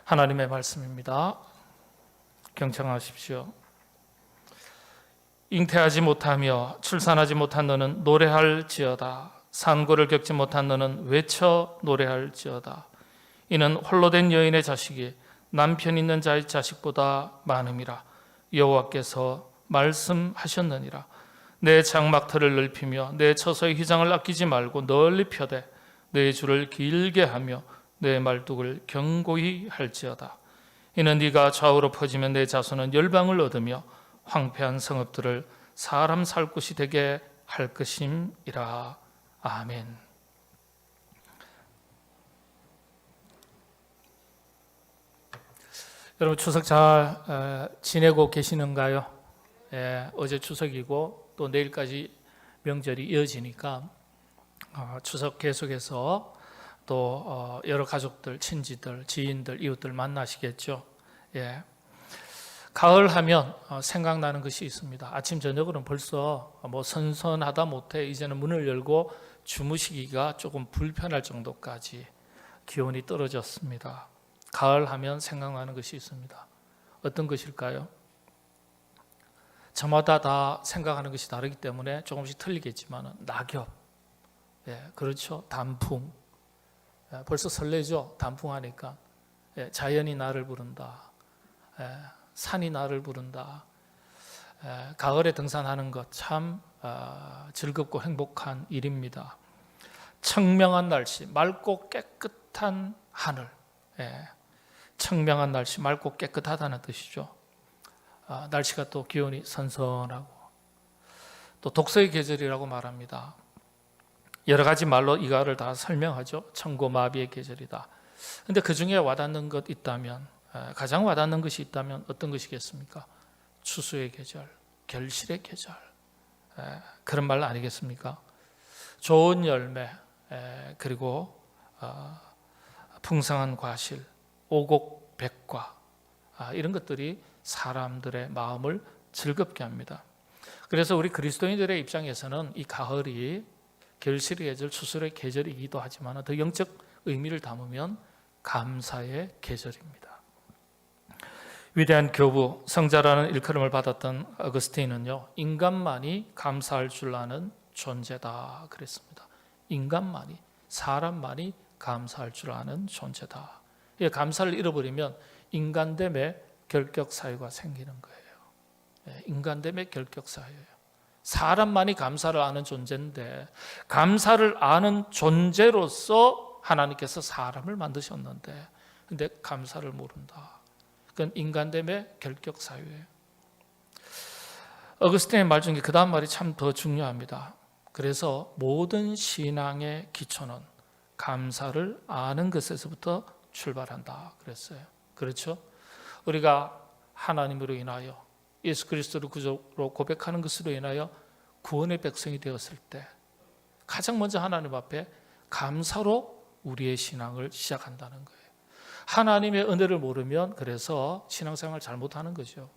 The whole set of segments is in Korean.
하나님의 말씀입니다. 경청하십시오. 잉태하지 못하며 출산하지 못한 너는 노래할지어다. 산고를 겪지 못한 너는 외쳐 노래할지어다. 이는 홀로 된 여인의 자식이 남편 있는 자의 자식보다 많음이라. 여호와께서 말씀하셨느니라. 내 장막터를 넓히며 내 처소의 휘장을 아끼지 말고 널리 펴되 내 줄을 길게 하며 내 말뚝을 견고히 할지어다. 이는 네가 좌우로 퍼지면 내 자손은 열방을 얻으며 황폐한 성읍들을 사람 살 곳이 되게 할 것임이라. 아멘. 여러분 추석 잘 지내고 계시는가요? 어제 추석이고 또 내일까지 명절이 이어지니까 추석 계속해서 또 여러 가족들, 친지들, 지인들, 이웃들 만나시겠죠. 가을 하면 생각나는 것이 있습니다. 아침 저녁으로는 벌써 선선하다 못해 이제는 문을 열고 주무시기가 조금 불편할 정도까지 기온이 떨어졌습니다. 가을 하면 생각나는 것이 있습니다. 어떤 것일까요? 저마다 다 생각하는 것이 다르기 때문에 조금씩 틀리겠지만 낙엽, 그렇죠. 단풍, 벌써 설레죠. 단풍하니까. 자연이 나를 부른다. 산이 나를 부른다. 가을에 등산하는 것 참 즐겁고 행복한 일입니다. 청명한 날씨, 맑고 깨끗한 하늘. 청명한 날씨, 맑고 깨끗하다는 뜻이죠. 날씨가 또 기온이 선선하고 또 독서의 계절이라고 말합니다. 여러 가지 말로 이 가을을 다 설명하죠. 천고마비의 계절이다. 그런데 그 중에 와닿는 것 있다면, 가장 와닿는 것이 있다면 어떤 것이겠습니까? 추수의 계절, 결실의 계절, 그런 말 아니겠습니까? 좋은 열매, 그리고 풍성한 과실, 오곡백과, 이런 것들이 사람들의 마음을 즐겁게 합니다. 그래서 우리 그리스도인들의 입장에서는 이 가을이 결실의 계절, 추수의 계절이기도 하지만 더 영적 의미를 담으면 감사의 계절입니다. 위대한 교부, 성자라는 일컬음을 받았던 어거스틴은요, 인간만이 감사할 줄 아는 존재다 그랬습니다. 인간만이, 사람만이 감사할 줄 아는 존재다. 감사를 잃어버리면 인간됨의 결격 사유가 생기는 거예요. 인간됨의 결격 사유예요. 사람만이 감사를 아는 존재인데 감사를 아는 존재로서 하나님께서 사람을 만드셨는데 근데 감사를 모른다. 그건 인간됨의 결격 사유예요. 어거스틴의 말 중에 그 다음 말이 참 더 중요합니다. 그래서 모든 신앙의 기초는 감사를 아는 것에서부터 출발한다 그랬어요. 그렇죠? 우리가 하나님으로 인하여 예수 그리스도를 구주로 고백하는 것으로 인하여 구원의 백성이 되었을 때 가장 먼저 하나님 앞에 감사로 우리의 신앙을 시작한다는 거예요. 하나님의 은혜를 모르면 그래서 신앙생활을 잘못하는 거죠.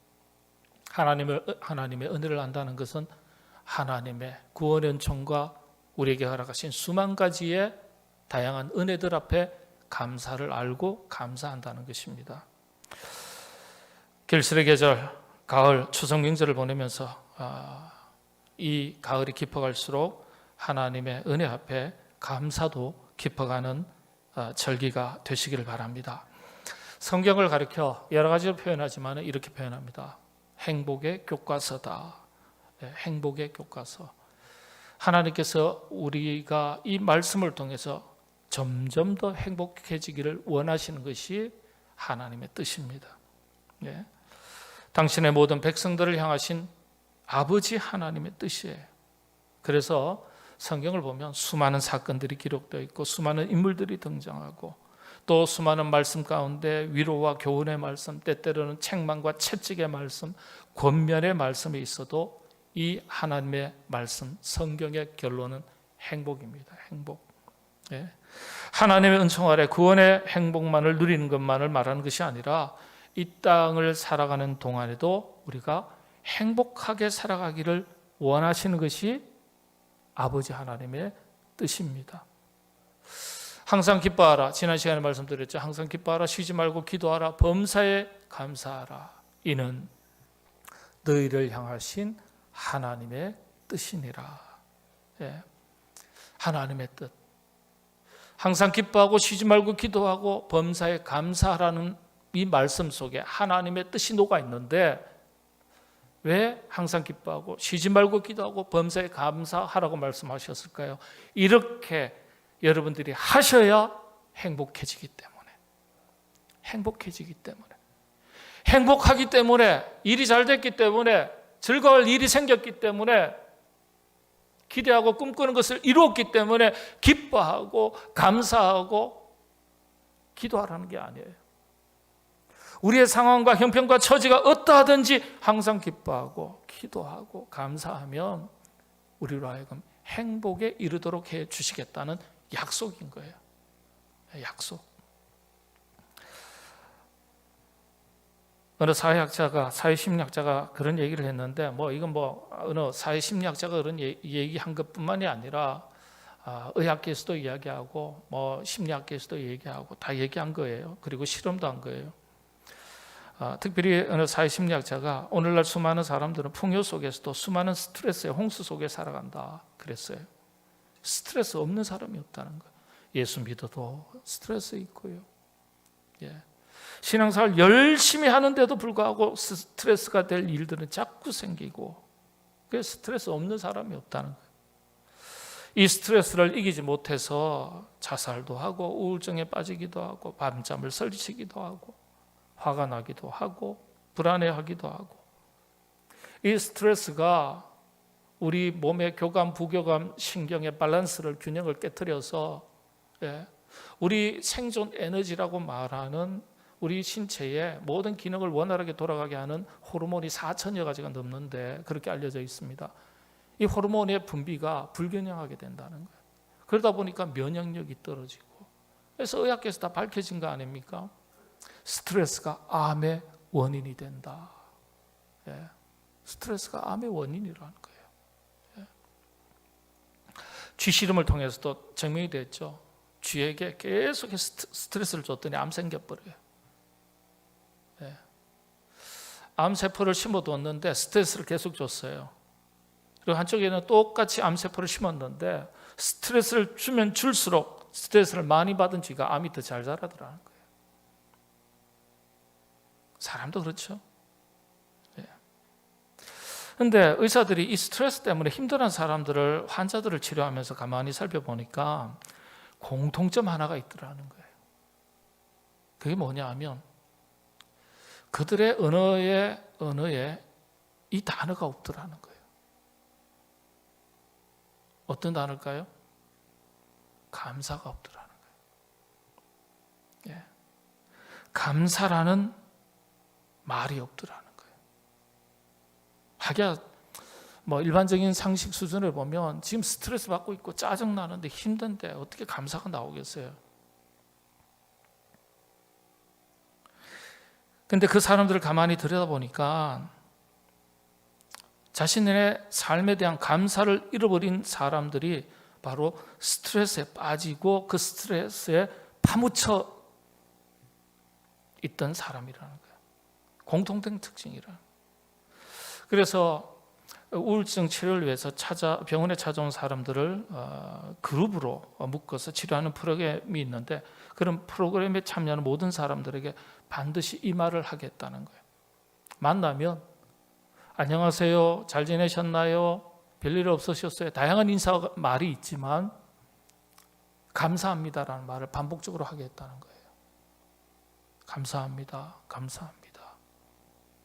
하나님의 은혜를 안다는 것은 하나님의 구원의 은총과 우리에게 허락하신 수만 가지의 다양한 은혜들 앞에 감사를 알고 감사한다는 것입니다. 결실의 계절, 가을, 추석 명절을 보내면서 이 가을이 깊어갈수록 하나님의 은혜 앞에 감사도 깊어가는 절기가 되시기를 바랍니다. 성경을 가리켜 여러 가지로 표현하지만 이렇게 표현합니다. 행복의 교과서다. 행복의 교과서. 하나님께서 우리가 이 말씀을 통해서 점점 더 행복해지기를 원하시는 것이 하나님의 뜻입니다. 당신의 모든 백성들을 향하신 아버지 하나님의 뜻이에요. 그래서 성경을 보면 수많은 사건들이 기록되어 있고 수많은 인물들이 등장하고 또 수많은 말씀 가운데 위로와 교훈의 말씀, 때때로는 책망과 채찍의 말씀, 권면의 말씀이 있어도 이 하나님의 말씀, 성경의 결론은 행복입니다. 행복. 하나님의 은총 아래 구원의 행복만을 누리는 것만을 말하는 것이 아니라 이 땅을 살아가는 동안에도 우리가 행복하게 살아가기를 원하시는 것이 아버지 하나님의 뜻입니다. 항상 기뻐하라. 지난 시간에 말씀드렸죠. 항상 기뻐하라. 쉬지 말고 기도하라. 범사에 감사하라. 이는 너희를 향하신 하나님의 뜻이니라. 예. 하나님의 뜻. 항상 기뻐하고 쉬지 말고 기도하고 범사에 감사하라는 이 말씀 속에 하나님의 뜻이 녹아 있는데, 왜 항상 기뻐하고 쉬지 말고 기도하고 범사에 감사하라고 말씀하셨을까요? 이렇게 여러분들이 하셔야 행복해지기 때문에. 행복해지기 때문에. 행복하기 때문에, 일이 잘 됐기 때문에, 즐거울 일이 생겼기 때문에, 기대하고 꿈꾸는 것을 이루었기 때문에 기뻐하고 감사하고 기도하라는 게 아니에요. 우리의 상황과 형편과 처지가 어떠하든지 항상 기뻐하고 기도하고 감사하면 우리로 하여금 행복에 이르도록 해 주시겠다는 약속인 거예요. 약속. 어느 사회심리학자가 그런 얘기를 했는데, 이건 어느 사회심리학자가 그런 얘기한 것뿐만이 아니라 의학계에서도 이야기하고 심리학계에서도 얘기하고 다 얘기한 거예요. 그리고 실험도 한 거예요. 특별히 어느 사회심리학자가 오늘날 수많은 사람들은 풍요 속에서도 수많은 스트레스의 홍수 속에 살아간다 그랬어요. 스트레스 없는 사람이 없다는 거예요. 예수 믿어도 스트레스 있고요. 예. 신앙생활 열심히 하는데도 불구하고 스트레스가 될 일들은 자꾸 생기고, 그래서 스트레스 없는 사람이 없다는 거예요. 이 스트레스를 이기지 못해서 자살도 하고 우울증에 빠지기도 하고 밤잠을 설치기도 하고 화가 나기도 하고 불안해하기도 하고, 이 스트레스가 우리 몸의 교감, 부교감, 신경의 밸런스를, 균형을 깨뜨려서 우리 생존 에너지라고 말하는 우리 신체의 모든 기능을 원활하게 돌아가게 하는 호르몬이 4천여 가지가 넘는데 그렇게 알려져 있습니다. 이 호르몬의 분비가 불균형하게 된다는 거예요. 그러다 보니까 면역력이 떨어지고, 그래서 의학계에서 다 밝혀진 거 아닙니까? 스트레스가 암의 원인이 된다. 예. 스트레스가 암의 원인이라는 거예요. 예. 쥐 실험을 통해서도 증명이 됐죠. 쥐에게 계속 스트레스를 줬더니 암 생겨버려요. 예. 암세포를 심어뒀는데 스트레스를 계속 줬어요. 그리고 한쪽에는 똑같이 암세포를 심었는데 스트레스를 주면 줄수록 스트레스를 많이 받은 쥐가 암이 더 잘 자라더라는 거예요. 사람도 그렇죠. 그런데 의사들이 이 스트레스 때문에 힘들어하는 사람들을, 환자들을 치료하면서 가만히 살펴보니까 공통점 하나가 있더라는 거예요. 그게 뭐냐 하면 그들의 언어에 이 단어가 없더라는 거예요. 어떤 단어일까요? 감사가 없더라는 거예요. 예. 감사라는 말이 없더라는 거예요. 하기야 일반적인 상식 수준을 보면 지금 스트레스 받고 있고 짜증 나는데 힘든데 어떻게 감사가 나오겠어요? 근데 그 사람들을 가만히 들여다보니까 자신의 삶에 대한 감사를 잃어버린 사람들이 바로 스트레스에 빠지고 그 스트레스에 파묻혀 있던 사람이라는 거예요. 공통된 특징이라. 그래서 우울증 치료를 위해서 병원에 찾아온 사람들을 그룹으로 묶어서 치료하는 프로그램이 있는데, 그런 프로그램에 참여하는 모든 사람들에게 반드시 이 말을 하겠다는 거예요. 만나면 안녕하세요, 잘 지내셨나요, 별일 없으셨어요, 다양한 인사 말이 있지만 감사합니다라는 말을 반복적으로 하겠다는 거예요. 감사합니다, 감사합니다.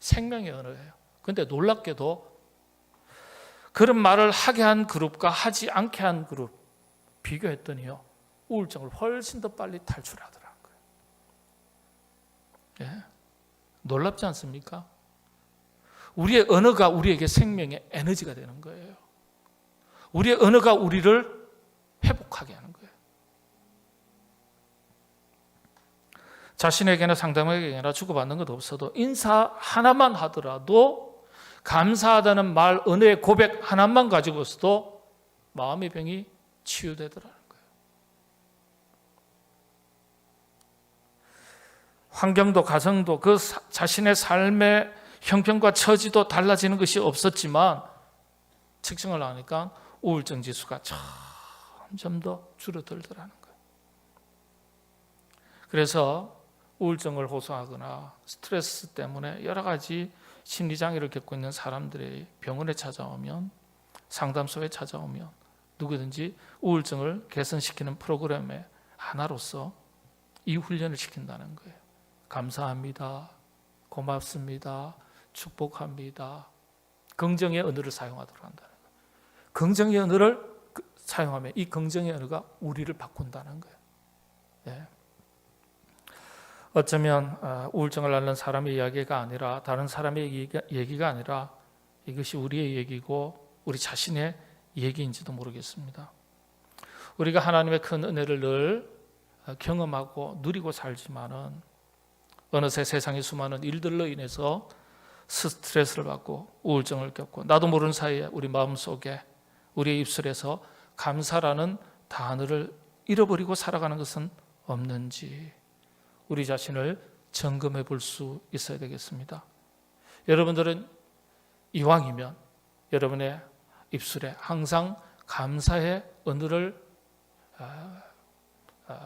생명의 언어예요. 그런데 놀랍게도 그런 말을 하게 한 그룹과 하지 않게 한 그룹 비교했더니요, 우울증을 훨씬 더 빨리 탈출하더라고요. 예? 놀랍지 않습니까? 우리의 언어가 우리에게 생명의 에너지가 되는 거예요. 우리의 언어가 우리를 회복하게 하는 거예요. 자신에게나 상대방에게나 주고받는 것 없어도 인사 하나만 하더라도 감사하다는 말, 언어의 고백 하나만 가지고서도 마음의 병이 치유되더라는 거예요. 환경도 가정도 그 자신의 삶의 형편과 처지도 달라지는 것이 없었지만 측정을 하니까 우울증 지수가 점점 더 줄어들더라는 거예요. 그래서 우울증을 호소하거나 스트레스 때문에 여러 가지 심리장애를 겪고 있는 사람들이 병원에 찾아오면, 상담소에 찾아오면 누구든지 우울증을 개선시키는 프로그램의 하나로서 이 훈련을 시킨다는 거예요. 감사합니다. 고맙습니다. 축복합니다. 긍정의 언어를 사용하도록 한다는 거예요. 긍정의 언어를 사용하면 이 긍정의 언어가 우리를 바꾼다는 거예요. 네. 어쩌면 우울증을 앓는 사람의 이야기가 아니라, 다른 사람의 얘기가 아니라 이것이 우리의 얘기고 우리 자신의 얘기인지도 모르겠습니다. 우리가 하나님의 큰 은혜를 늘 경험하고 누리고 살지만은 어느새 세상의 수많은 일들로 인해서 스트레스를 받고 우울증을 겪고 나도 모르는 사이에 우리 마음속에, 우리의 입술에서 감사라는 단어를 잃어버리고 살아가는 것은 없는지 우리 자신을 점검해 볼 수 있어야 되겠습니다. 여러분들은 이왕이면 여러분의 입술에 항상 감사의 언어를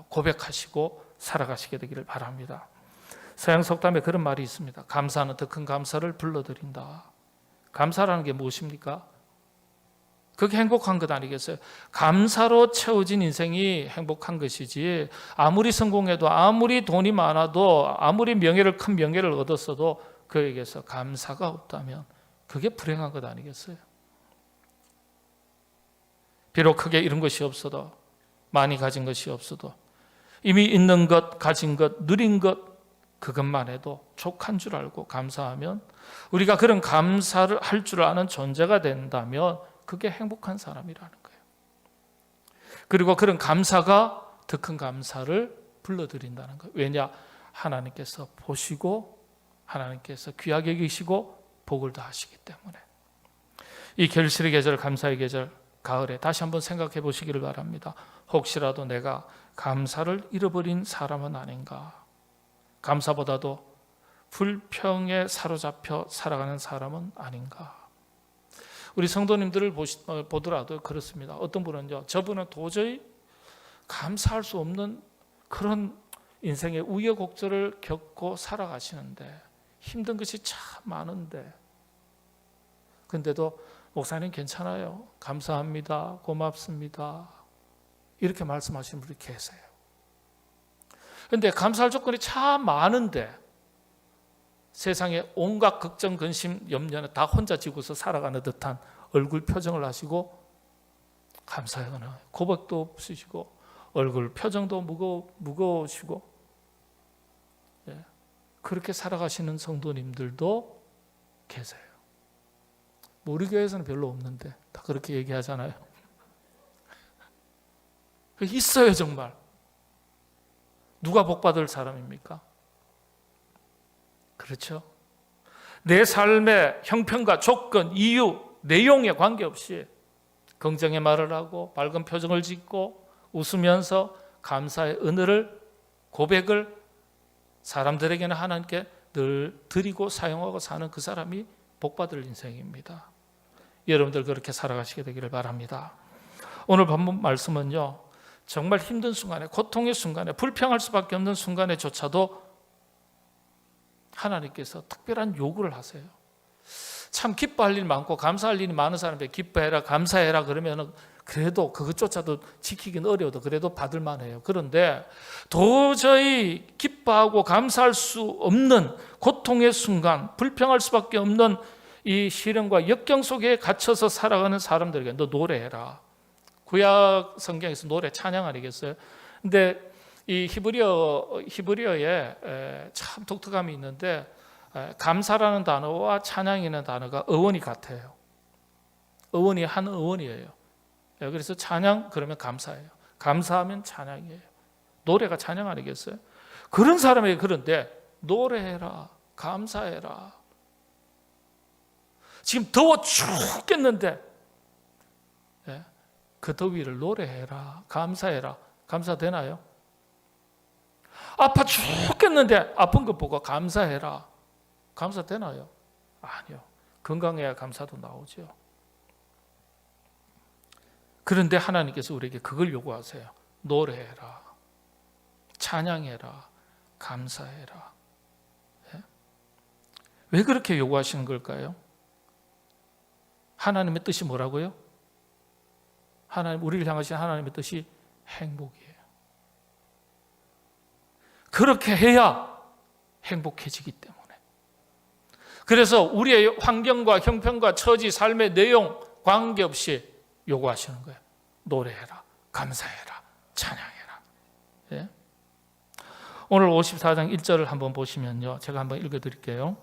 고백하시고 살아가시게 되기를 바랍니다. 서양 속담에 그런 말이 있습니다. 감사는 더 큰 감사를 불러들인다. 감사라는 게 무엇입니까? 그게 행복한 것 아니겠어요? 감사로 채워진 인생이 행복한 것이지, 아무리 성공해도, 아무리 돈이 많아도, 아무리 큰 명예를 얻었어도 그에게서 감사가 없다면 그게 불행한 것 아니겠어요? 비록 크게 이룬 것이 없어도, 많이 가진 것이 없어도, 이미 있는 것, 가진 것, 누린 것, 그것만 해도 족한 줄 알고 감사하면, 우리가 그런 감사를 할 줄 아는 존재가 된다면 그게 행복한 사람이라는 거예요. 그리고 그런 감사가 더 큰 감사를 불러들인다는 거예요. 왜냐? 하나님께서 보시고 하나님께서 귀하게 여기시고 복을 더하시기 때문에. 이 결실의 계절, 감사의 계절, 가을에 다시 한번 생각해 보시기를 바랍니다. 혹시라도 내가 감사를 잃어버린 사람은 아닌가? 감사보다도 불평에 사로잡혀 살아가는 사람은 아닌가? 우리 성도님들을 보더라도 그렇습니다. 어떤 분은요, 저분은 도저히 감사할 수 없는 그런 인생의 우여곡절을 겪고 살아가시는데, 힘든 것이 참 많은데, 근데도 목사님 괜찮아요, 감사합니다, 고맙습니다, 이렇게 말씀하시는 분이 계세요. 그런데 감사할 조건이 참 많은데 세상에 온갖 걱정, 근심, 염려는 다 혼자 지고서 살아가는 듯한 얼굴 표정을 하시고, 감사의 언어, 고백도 없으시고, 얼굴 표정도 무거우시고, 그렇게 살아가시는 성도님들도 계세요. 우리 교회에서는 별로 없는데 다 그렇게 얘기하잖아요. 있어요, 정말. 누가 복받을 사람입니까? 그렇죠? 내 삶의 형편과 조건, 이유, 내용에 관계없이 긍정의 말을 하고 밝은 표정을 짓고 웃으면서 감사의 은혜를, 고백을 사람들에게는 하나님께 늘 드리고 사용하고 사는 그 사람이 복받을 인생입니다. 여러분들 그렇게 살아가시게 되기를 바랍니다. 오늘 본문 말씀은요, 정말 힘든 순간에, 고통의 순간에, 불평할 수밖에 없는 순간에조차도 하나님께서 특별한 요구를 하세요. 참 기뻐할 일 많고 감사할 일이 많은 사람에게 기뻐해라, 감사해라 그러면 그래도 그것조차도 지키긴 어려워도 그래도 받을 만해요. 그런데 도저히 기뻐하고 감사할 수 없는 고통의 순간, 불평할 수밖에 없는 이 시련과 역경 속에 갇혀서 살아가는 사람들에게 너 노래해라. 구약 성경에서 노래 찬양 아니겠어요? 근데 이 히브리어에 참 독특함이 있는데, 감사라는 단어와 찬양이라는 단어가 어원이 같아요. 어원이 한 어원이에요. 그래서 찬양 그러면 감사예요. 감사하면 찬양이에요. 노래가 찬양 아니겠어요? 그런 사람에게 그런데 노래해라, 감사해라. 지금 더워 죽겠는데 그 더위를 노래해라, 감사해라. 감사되나요? 아파 죽겠는데 아픈 거 보고 감사해라. 감사 되나요? 아니요. 건강해야 감사도 나오죠. 그런데 하나님께서 우리에게 그걸 요구하세요. 노래해라, 찬양해라, 감사해라. 예? 왜 그렇게 요구하시는 걸까요? 하나님의 뜻이 뭐라고요? 우리를 향하신 하나님의 뜻이 행복이에요. 그렇게 해야 행복해지기 때문에. 그래서 우리의 환경과 형편과 처지, 삶의 내용 관계없이 요구하시는 거예요. 노래해라, 감사해라, 찬양해라. 예? 오늘 54장 1절을 한번 보시면요, 제가 한번 읽어드릴게요.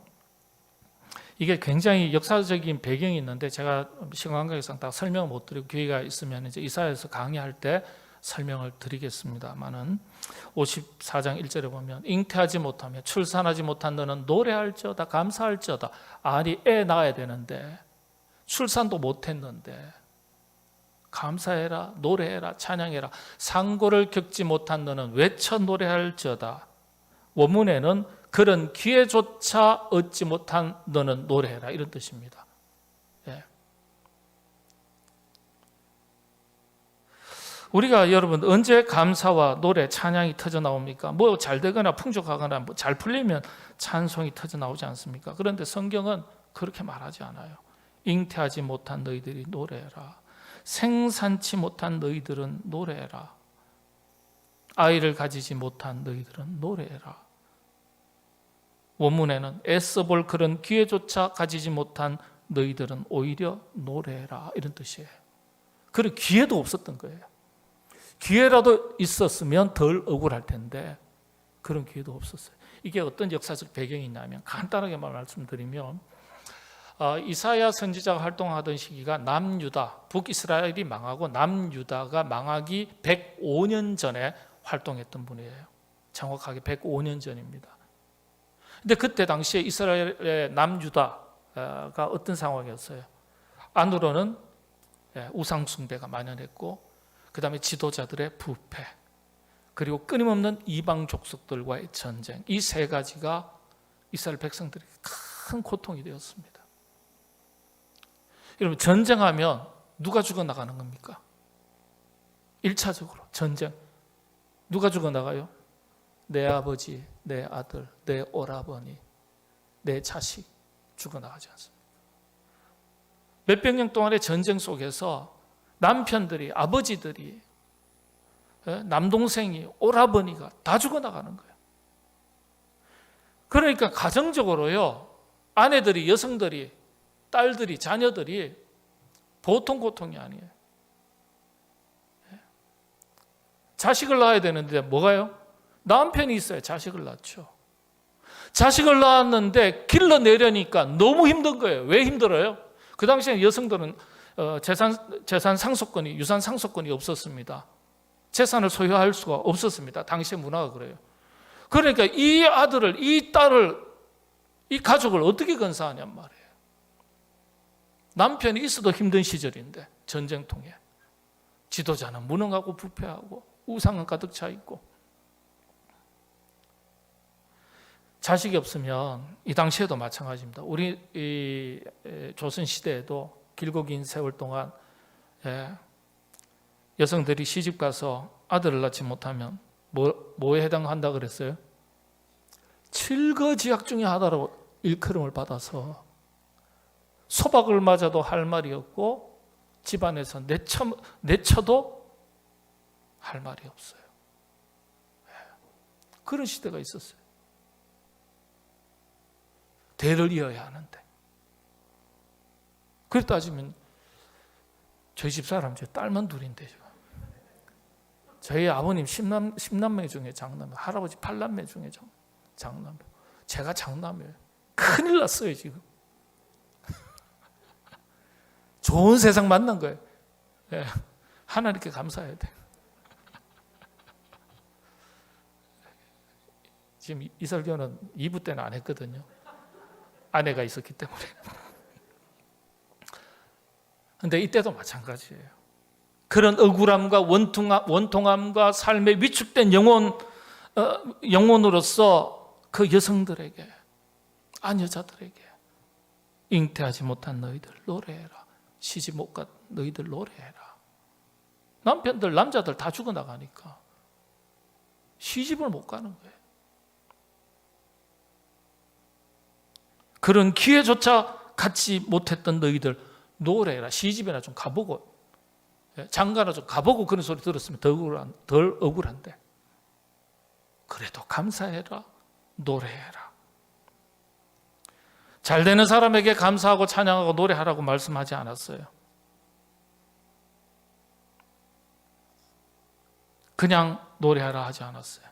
이게 굉장히 역사적인 배경이 있는데 제가 시간 관계상 다 설명을 못 드리고 기회가 있으면 이제 이사야에서 강의할 때 설명을 드리겠습니다만은 54장 1절에 보면 잉태하지 못하며 출산하지 못한 너는 노래할지어다 감사할지어다. 아니 애 낳아야 되는데 출산도 못했는데 감사해라, 노래해라, 찬양해라. 상고를 겪지 못한 너는 외쳐 노래할지어다. 원문에는 그런 기회조차 얻지 못한 너는 노래해라, 이런 뜻입니다. 예. 우리가 여러분 언제 감사와 노래, 찬양이 터져 나옵니까? 뭐 잘 되거나 풍족하거나 뭐 잘 풀리면 찬송이 터져 나오지 않습니까? 그런데 성경은 그렇게 말하지 않아요. 잉태하지 못한 너희들이 노래해라. 생산치 못한 너희들은 노래해라. 아이를 가지지 못한 너희들은 노래해라. 원문에는 애써볼 그런 기회조차 가지지 못한 너희들은 오히려 노래해라, 이런 뜻이에요. 그런 기회도 없었던 거예요. 기회라도 있었으면 덜 억울할 텐데 그런 기회도 없었어요. 이게 어떤 역사적 배경이 있냐면 간단하게 말씀드리면 이사야 선지자가 활동하던 시기가 남유다, 북이스라엘이 망하고 남유다가 망하기 105년 전에 활동했던 분이에요. 정확하게 105년 전입니다. 근데 그때 당시에 이스라엘의 남유다가 어떤 상황이었어요? 안으로는 우상 숭배가 만연했고, 그 다음에 지도자들의 부패, 그리고 끊임없는 이방 족속들과의 전쟁, 이 세 가지가 이스라엘 백성들에게 큰 고통이 되었습니다. 여러분, 전쟁하면 누가 죽어나가는 겁니까? 1차적으로 전쟁, 누가 죽어나가요? 내 아버지, 내 아들, 내 오라버니, 내 자식 죽어나가지 않습니다. 몇백 년 동안의 전쟁 속에서 남편들이, 아버지들이, 남동생이, 오라버니가 다 죽어나가는 거예요. 그러니까 가정적으로요, 아내들이, 여성들이, 딸들이, 자녀들이 보통 고통이 아니에요. 자식을 낳아야 되는데 뭐가요? 남편이 있어야 자식을 낳죠. 자식을 낳았는데 길러내려니까 너무 힘든 거예요. 왜 힘들어요? 그 당시에 여성들은 재산 상속권이, 유산 상속권이 없었습니다. 재산을 소유할 수가 없었습니다. 당시의 문화가 그래요. 그러니까 이 아들을, 이 딸을, 이 가족을 어떻게 건사하냔 말이에요. 남편이 있어도 힘든 시절인데, 전쟁통에 지도자는 무능하고 부패하고 우상은 가득 차 있고, 자식이 없으면 이 당시에도 마찬가지입니다. 우리 이 조선시대에도 길고 긴 세월 동안 여성들이 시집 가서 아들을 낳지 못하면 뭐에 해당한다 그랬어요? 칠거지약 중에 하나로 일컬음을 받아서 소박을 맞아도 할 말이 없고 집안에서 내쳐도 할 말이 없어요. 그런 시대가 있었어요. 대를 이어야 하는데. 그래 따지면 저희 집사람 제 딸만 둘인데, 저희 아버님 10남매 중에 장남매, 할아버지 8남매 중에 장남매, 제가 장남매예요. 큰일 났어요 지금. 좋은 세상 만난 거예요. 예, 하나님께 감사해야 돼요. 지금 이 설교는 2부 때는 안 했거든요. 아내가 있었기 때문에. 근데 이때도 마찬가지예요. 그런 억울함과 원통함과 삶의 위축된 영혼을 영혼으로서 그 여성들에게, 아녀자들에게 잉태하지 못한 너희들 노래해라. 시집 못 간 너희들 노래해라. 남편들, 남자들 다 죽어나가니까 시집을 못 가는 거예요. 그런 기회조차 갖지 못했던 너희들 노래해라. 시집이나 좀 가보고, 장가나 좀 가보고 그런 소리 들었으면 덜 억울한데, 그래도 감사해라. 노래해라. 잘 되는 사람에게 감사하고 찬양하고 노래하라고 말씀하지 않았어요. 그냥 노래하라 하지 않았어요.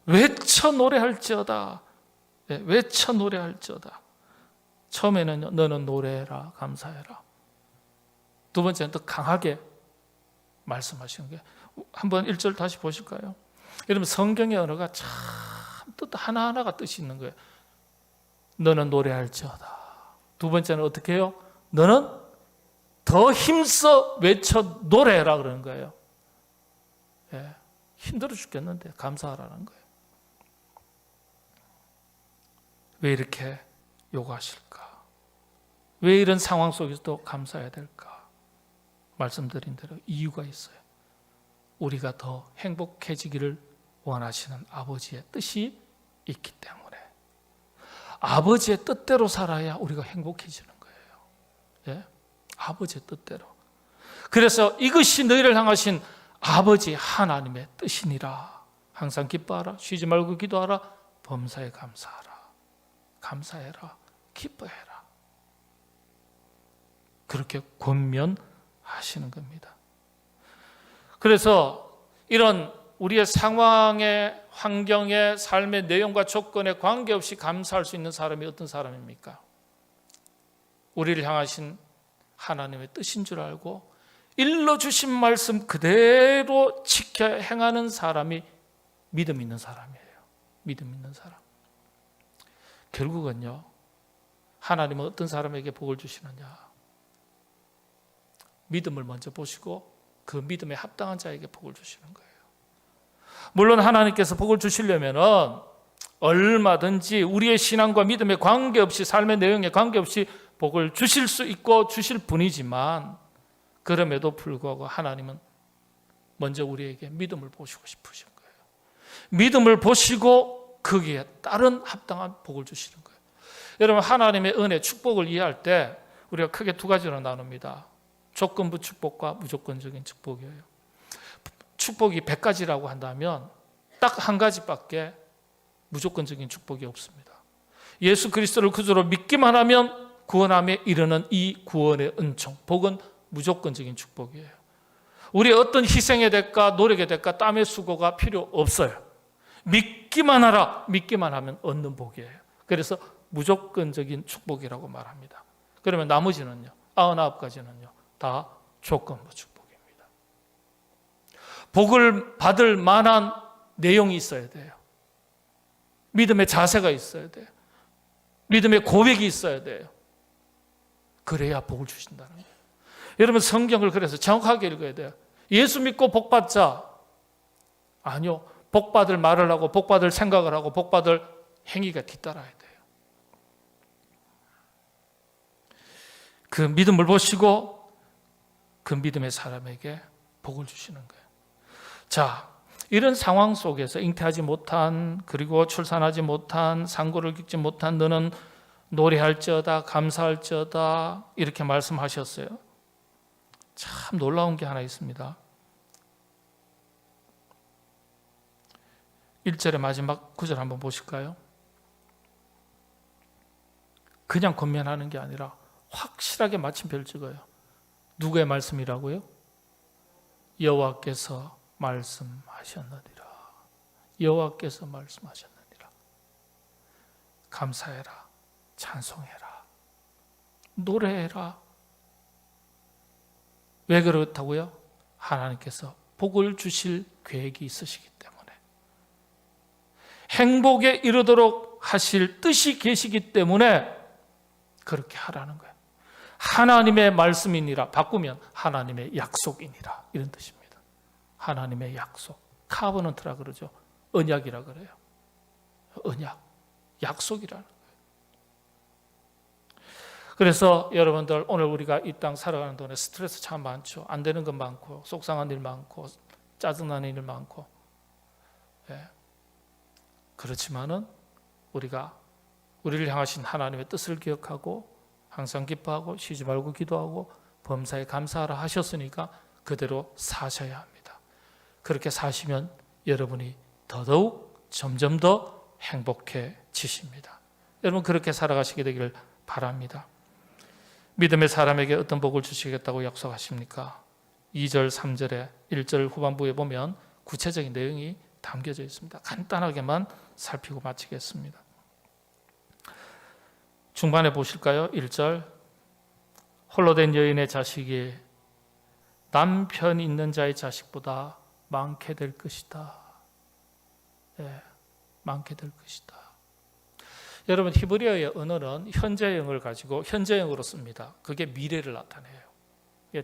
외쳐 노래할지어다. 외쳐 노래할지어다. 처음에는 너는 노래해라, 감사해라. 두 번째는 더 강하게 말씀하시는 게, 한번 1절 다시 보실까요? 여러분, 성경의 언어가 참 뜻 하나하나가 뜻이 있는 거예요. 너는 노래할지어다. 두 번째는 어떻게 해요? 너는 더 힘써 외쳐 노래해라 그러는 거예요. 힘들어 죽겠는데 감사하라는 거예요. 왜 이렇게 요구하실까? 왜 이런 상황 속에서도 감사해야 될까? 말씀드린 대로 이유가 있어요. 우리가 더 행복해지기를 원하시는 아버지의 뜻이 있기 때문에, 아버지의 뜻대로 살아야 우리가 행복해지는 거예요. 아버지의 뜻대로. 그래서 이것이 너희를 향하신 아버지 하나님의 뜻이니라. 항상 기뻐하라. 쉬지 말고 기도하라. 범사에 감사하라. 감사해라. 기뻐해라. 그렇게 권면하시는 겁니다. 그래서 이런 우리의 상황에, 환경에, 삶의 내용과 조건에 관계없이 감사할 수 있는 사람이 어떤 사람입니까? 우리를 향하신 하나님의 뜻인 줄 알고 일러주신 말씀 그대로 지켜 행하는 사람이 믿음 있는 사람이에요. 믿음 있는 사람. 결국은요, 하나님은 어떤 사람에게 복을 주시느냐? 믿음을 먼저 보시고 그 믿음에 합당한 자에게 복을 주시는 거예요. 물론 하나님께서 복을 주시려면 얼마든지 우리의 신앙과 믿음에 관계없이, 삶의 내용에 관계없이 복을 주실 수 있고 주실 분이지만, 그럼에도 불구하고 하나님은 먼저 우리에게 믿음을 보시고 싶으신 거예요. 믿음을 보시고 거기에 따른 합당한 복을 주시는 거예요. 여러분, 하나님의 은혜, 축복을 이해할 때 우리가 크게 두 가지로 나눕니다. 조건부 축복과 무조건적인 축복이에요. 축복이 100가지라고 한다면 딱 한 가지밖에 무조건적인 축복이 없습니다. 예수 그리스도를 구주로 믿기만 하면 구원함에 이르는 이 구원의 은총, 복은 무조건적인 축복이에요. 우리의 어떤 희생의 대가, 노력의 대가, 땀의 수고가 필요 없어요. 믿기만 하라. 믿기만 하면 얻는 복이에요. 그래서 무조건적인 축복이라고 말합니다. 그러면 나머지는요, 99가지는요 다 조건부 축복입니다. 복을 받을 만한 내용이 있어야 돼요. 믿음의 자세가 있어야 돼요. 믿음의 고백이 있어야 돼요. 그래야 복을 주신다는 거예요. 여러분, 성경을 그래서 정확하게 읽어야 돼요. 예수 믿고 복 받자. 아니요. 복 받을 말을 하고 복 받을 생각을 하고 복 받을 행위가 뒤따라야 돼요. 그 믿음을 보시고 그 믿음의 사람에게 복을 주시는 거예요. 자, 이런 상황 속에서 잉태하지 못한, 그리고 출산하지 못한, 상고를 겪지 못한 너는 노래할지어다, 감사할지어다, 이렇게 말씀하셨어요. 참 놀라운 게 하나 있습니다. 1절의 마지막 구절 한번 보실까요? 그냥 권면하는 게 아니라 확실하게 마침표를 찍어요. 누구의 말씀이라고요? 여호와께서 말씀하셨느니라. 여호와께서 말씀하셨느니라. 감사해라. 찬송해라. 노래해라. 왜 그렇다고요? 하나님께서 복을 주실 계획이 있으시기 때문에, 행복에 이르도록 하실 뜻이 계시기 때문에 그렇게 하라는 거예요. 하나님의 말씀이니라, 바꾸면 하나님의 약속이니라, 이런 뜻입니다. 하나님의 약속, 카버넌트라 그러죠. 언약이라 그래요. 언약, 약속이라는 거예요. 그래서 여러분들 오늘 우리가 이 땅 살아가는 동안에 스트레스 참 많죠. 안 되는 것 많고 속상한 일 많고 짜증나는 일 많고. 예. 그렇지만은 우리가 우리를 향하신 하나님의 뜻을 기억하고 항상 기뻐하고 쉬지 말고 기도하고 범사에 감사하라 하셨으니까 그대로 사셔야 합니다. 그렇게 사시면 여러분이 더더욱 점점 더 행복해지십니다. 여러분 그렇게 살아가시게 되기를 바랍니다. 믿음의 사람에게 어떤 복을 주시겠다고 약속하십니까? 2절, 3절에 1절 후반부에 보면 구체적인 내용이 담겨져 있습니다. 간단하게만 살피고 마치겠습니다. 중반에 보실까요? 1절, 홀로 된 여인의 자식이 남편 있는 자의 자식보다 많게 될 것이다. 예, 많게 될 것이다. 여러분 히브리어의 언어는 현재형을 가지고 현재형으로 씁니다. 그게 미래를 나타내요.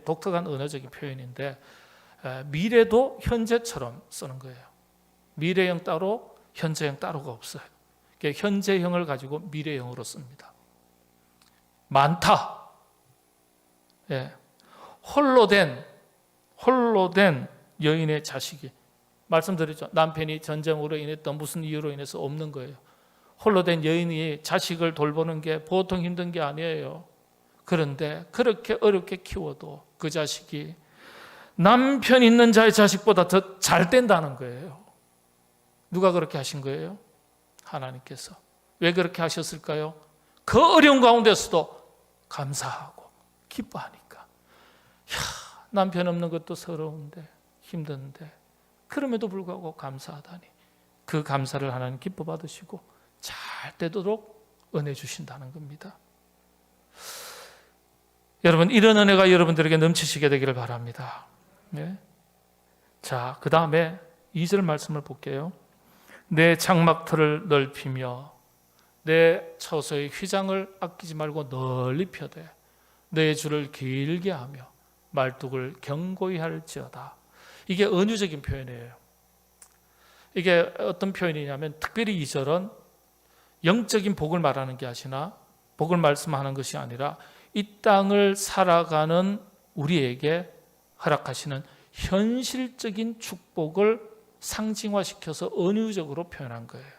독특한 언어적인 표현인데 미래도 현재처럼 쓰는 거예요. 미래형 따로 현재형 따로가 없어요. 현재형을 가지고 미래형으로 씁니다. 많다. 예. 홀로 된 여인의 자식이, 말씀드렸죠. 남편이 전쟁으로 인했던 무슨 이유로 인해서 없는 거예요. 홀로 된 여인이 자식을 돌보는 게 보통 힘든 게 아니에요. 그런데 그렇게 어렵게 키워도 그 자식이 남편 있는 자의 자식보다 더 잘 된다는 거예요. 누가 그렇게 하신 거예요? 하나님께서. 왜 그렇게 하셨을까요? 그 어려운 가운데서도 감사하고 기뻐하니까. 남편 없는 것도 서러운데 힘든데 그럼에도 불구하고 감사하다니 그 감사를 하나님 기뻐 받으시고 잘 되도록 은혜 주신다는 겁니다. 여러분 이런 은혜가 여러분들에게 넘치시게 되기를 바랍니다. 네. 자, 그 다음에 2절 말씀을 볼게요. 내 장막터를 넓히며 내 처소의 휘장을 아끼지 말고 널리 펴되 내 줄을 길게 하며 말뚝을 견고히 할지어다. 이게 은유적인 표현이에요. 이게 어떤 표현이냐면 특별히 2절은 영적인 복을 말하는 게 아니라 복을 말씀하는 것이 아니라 이 땅을 살아가는 우리에게 허락하시는 현실적인 축복을 상징화시켜서 은유적으로 표현한 거예요.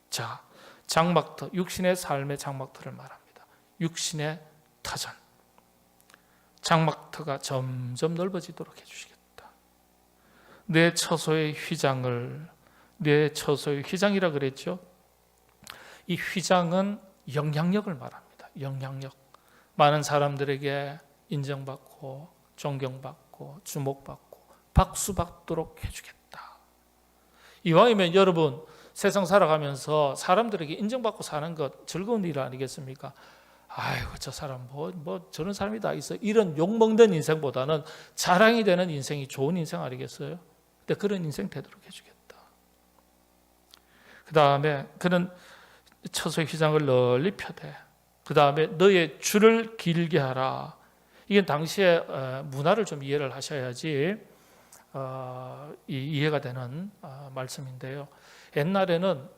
자, 장막터, 육신의 삶의 장막터를 말합니다. 육신의 터전. 장막터가 점점 넓어지도록 해주시겠다. 내 처소의 휘장을, 내 처소의 휘장이라 그랬죠. 이 휘장은 영향력을 말합니다. 영향력. 많은 사람들에게 인정받고 존경받고 주목받고 박수받도록 해주겠다. 이왕이면 여러분 세상 살아가면서 사람들에게 인정받고 사는 것 즐거운 일 아니겠습니까? 아이고 저 사람 뭐 저런 사람이 다 있어. 이런 욕먹는 인생보다는 자랑이 되는 인생이 좋은 인생 아니겠어요? 근데 그런 인생 되도록 해주겠다. 그 다음에 그는 처소의 휘장을 널리 펴되 그 다음에 너의 줄을 길게 하라. 이게 당시에 문화를 좀 이해를 하셔야지 이해가 되는 말씀인데요. 옛날에는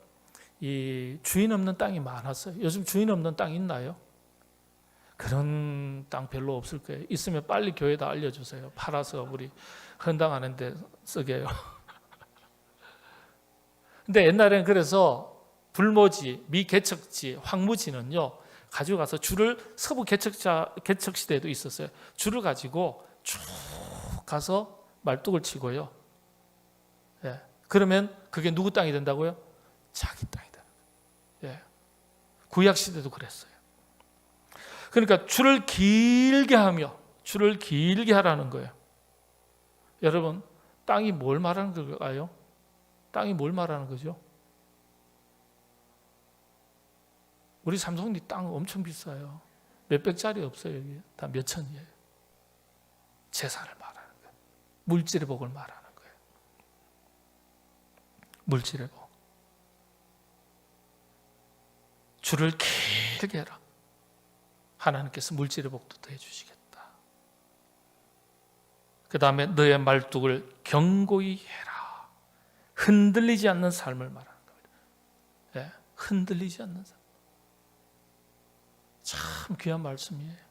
이 주인 없는 땅이 많았어요. 요즘 주인 없는 땅 있나요? 그런 땅 별로 없을 거예요. 있으면 빨리 교회에다 알려주세요. 팔아서 우리 헌당하는 데 쓰게요. 근데 옛날에는 그래서 불모지, 미개척지, 황무지는요 가지고 가서 줄을 서부 개척 시대에도 있었어요. 줄을 가지고 쭉 가서 말뚝을 치고요. 예. 그러면 그게 누구 땅이 된다고요? 자기 땅이 된다. 예. 구약 시대도 그랬어요. 그러니까 줄을 길게 하며 줄을 길게 하라는 거예요. 여러분, 땅이 뭘 말하는 걸까요? 땅이 뭘 말하는 거죠? 우리 삼성리 땅 엄청 비싸요. 몇백짜리 없어요. 여기. 다 몇천이에요. 재산을 말하는 거예요. 물질의 복을 말하는 거예요. 물질의 복. 줄을 길게 해라. 하나님께서 물질의 복도 더해 주시겠다. 그 다음에 너의 말뚝을 견고히 해라. 흔들리지 않는 삶을 말하는 겁니다. 예, 흔들리지 않는 삶. 참 귀한 말씀이에요.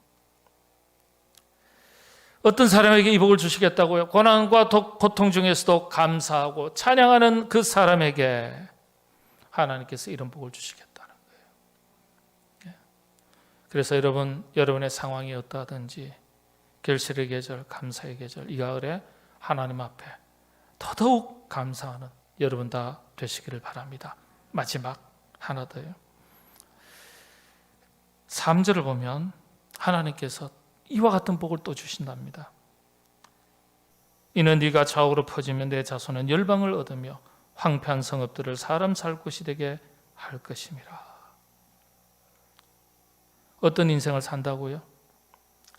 어떤 사람에게 이 복을 주시겠다고요? 고난과 고통 중에서도 감사하고 찬양하는 그 사람에게 하나님께서 이런 복을 주시겠다는 거예요. 그래서 여러분의 상황이 어떠하든지 결실의 계절, 감사의 계절, 이 가을에 하나님 앞에 더더욱 감사하는 여러분 다 되시기를 바랍니다. 마지막 하나 더요. 3절을 보면 하나님께서 이와 같은 복을 또 주신답니다. 이는 네가 좌우로 퍼지면 내 자손은 열방을 얻으며 황폐한 성읍들을 사람 살 곳이 되게 할 것임이라. 어떤 인생을 산다고요?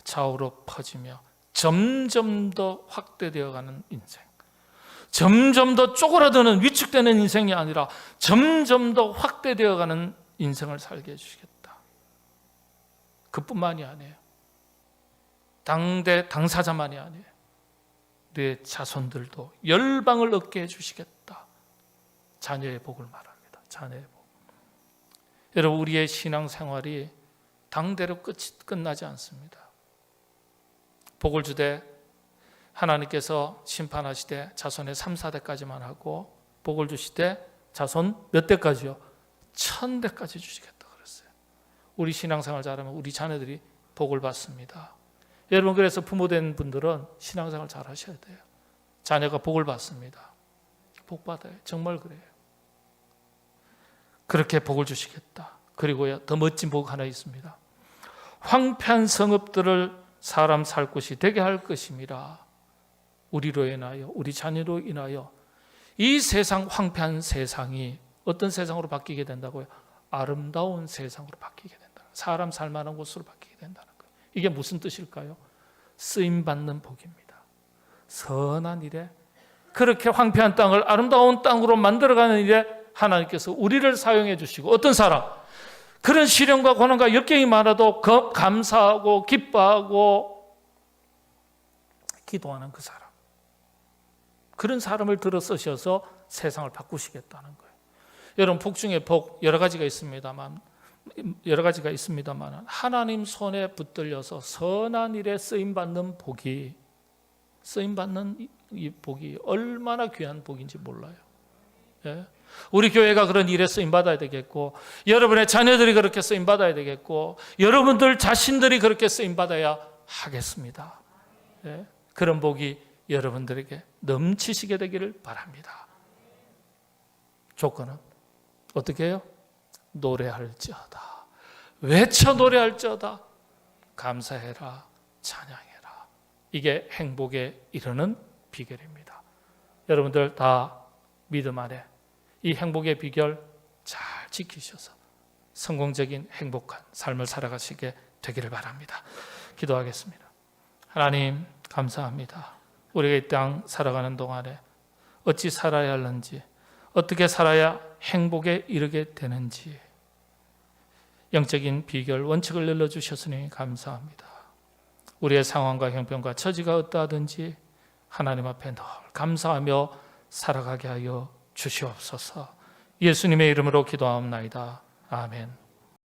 좌우로 퍼지며 점점 더 확대되어가는 인생, 점점 더 쪼그라드는 위축되는 인생이 아니라 점점 더 확대되어가는 인생을 살게 해주시겠다. 그뿐만이 아니에요. 당사자만이 아니에요. 내 자손들도 열방을 얻게 해주시겠다. 자녀의 복을 말합니다. 자녀의 복. 여러분, 우리의 신앙생활이 당대로 끝나지 않습니다. 복을 주되 하나님께서 심판하시되 자손의 3, 4대까지만 하고 복을 주시되 자손 몇 대까지요? 1000대까지 주시겠다 그랬어요. 우리 신앙생활 잘하면 우리 자녀들이 복을 받습니다. 여러분, 그래서 부모된 분들은 신앙생활 잘 하셔야 돼요. 자녀가 복을 받습니다. 복 받아요. 정말 그래요. 그렇게 복을 주시겠다. 그리고요, 더 멋진 복 하나 있습니다. 황폐한 성읍들을 사람 살 곳이 되게 할 것임이라. 우리로 인하여, 우리 자녀로 인하여 이 세상, 황폐한 세상이 어떤 세상으로 바뀌게 된다고요? 아름다운 세상으로 바뀌게 된다. 사람 살만한 곳으로 바뀌게 된다는 거예요. 이게 무슨 뜻일까요? 쓰임받는 복입니다. 선한 일에, 그렇게 황폐한 땅을 아름다운 땅으로 만들어가는 일에 하나님께서 우리를 사용해 주시고, 어떤 사람, 그런 시련과 고난과 역경이 많아도 감사하고 기뻐하고 기도하는 그 사람, 그런 사람을 들어 쓰셔서 세상을 바꾸시겠다는 거예요. 여러분, 복 중에 복 여러 가지가 있습니다만 하나님 손에 붙들려서 선한 일에 쓰임받는 복이, 쓰임받는 이 복이 얼마나 귀한 복인지 몰라요. 예? 우리 교회가 그런 일에 쓰임받아야 되겠고, 여러분의 자녀들이 그렇게 쓰임받아야 되겠고, 여러분들 자신들이 그렇게 쓰임받아야 하겠습니다. 예? 그런 복이 여러분들에게 넘치시게 되기를 바랍니다. 조건은 어떻게 해요? 노래할지어다, 외쳐 노래할지어다, 감사해라, 찬양해라. 이게 행복에 이르는 비결입니다. 여러분들 다 믿음 안에 이 행복의 비결 잘 지키셔서 성공적인 행복한 삶을 살아가시게 되기를 바랍니다. 기도하겠습니다. 하나님, 감사합니다. 우리가 이 땅 살아가는 동안에 어찌 살아야 하는지, 어떻게 살아야 행복에 이르게 되는지 영적인 비결, 원칙을 늘려주셨으니 감사합니다. 우리의 상황과 형편과 처지가 어떠하든지 하나님 앞에 늘 감사하며 살아가게 하여 주시옵소서. 예수님의 이름으로 기도하옵나이다. 아멘.